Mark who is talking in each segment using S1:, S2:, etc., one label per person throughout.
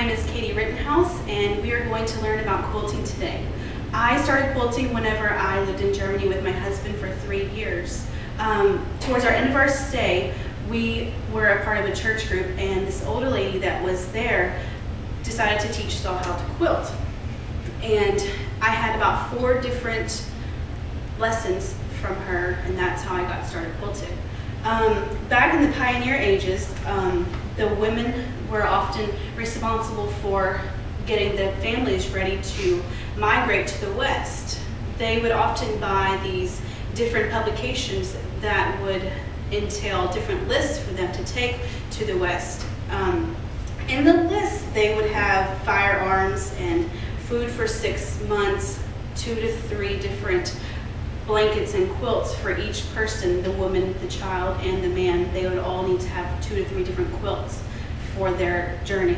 S1: name is Katie Rittenhouse, and we are going to learn about quilting today. I started quilting whenever I lived in Germany with my husband for 3 years. Towards our end of our stay, we were a part of a church group, and this older lady that was there decided to teach us all how to quilt. And I had about 4 different lessons from her, and that's how I got started quilting. Back in the pioneer ages, the women were often responsible for getting the families ready to migrate to the West. They would often buy these different publications that would entail different lists for them to take to the West. In the list, they would have firearms and food for 6 months, 2 to 3 different blankets and quilts for each person, the woman, the child, and the man. They would all need to have 2 to 3 different quilts for their journey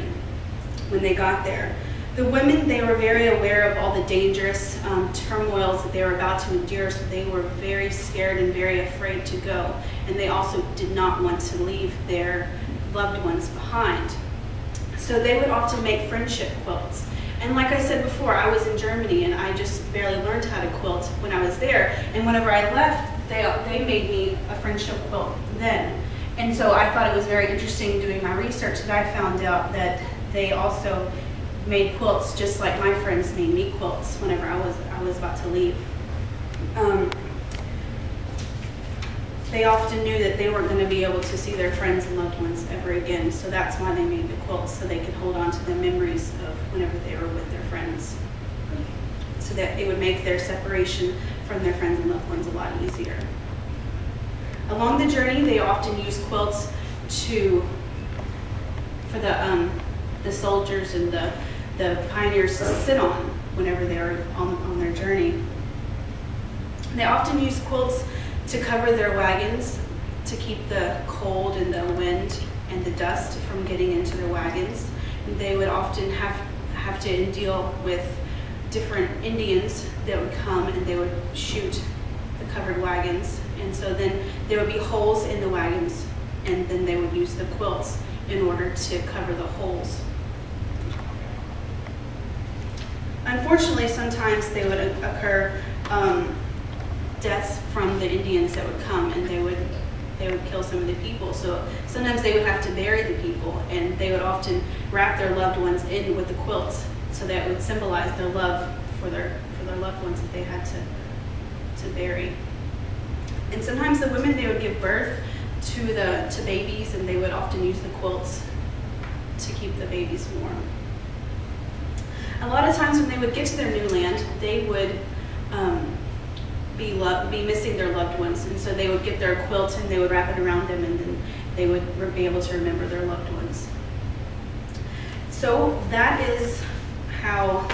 S1: when they got there. The women, they were very aware of all the dangerous turmoils that they were about to endure, so they were very scared and very afraid to go. And they also did not want to leave their loved ones behind. So they would often make friendship quilts. And like I said before, I was in Germany and I just barely learned how to quilt when I was there. And whenever I left, they made me a friendship quilt then. And so I thought it was very interesting doing my research that I found out that they also made quilts just like my friends made me quilts whenever I was about to leave. They often knew that they weren't going to be able to see their friends and loved ones ever again, so that's why they made the quilts, so they could hold on to the memories of whenever they were with their friends, so that it would make their separation from their friends and loved ones a lot easier. Along the journey, they often used quilts for the soldiers and the pioneers to sit on whenever they were on their journey. They often used quilts to cover their wagons, to keep the cold and the wind and the dust from getting into their wagons. They would often have to deal with different Indians that would come and they would shoot the covered wagons. And so then there would be holes in the wagons, and then they would use the quilts in order to cover the holes. Unfortunately, sometimes they would occur deaths from the Indians that would come, and they would kill some of the people. So sometimes they would have to bury the people, and they would often wrap their loved ones in with the quilts, so that would symbolize their love for their loved ones that they had to bury. And sometimes the women, they would give birth to babies, and they would often use the quilts to keep the babies warm. A lot of times when they would get to their new land, they would be missing their loved ones, and so they would get their quilt and they would wrap it around them, and then they would be able to remember their loved ones. So that is how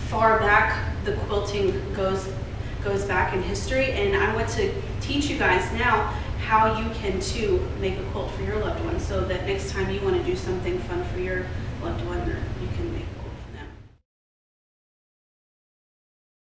S1: far back the quilting goes back in history, and I want to teach you guys now how you can too make a quilt for your loved one, so that next time you want to do something fun for your loved one, you can make a quilt.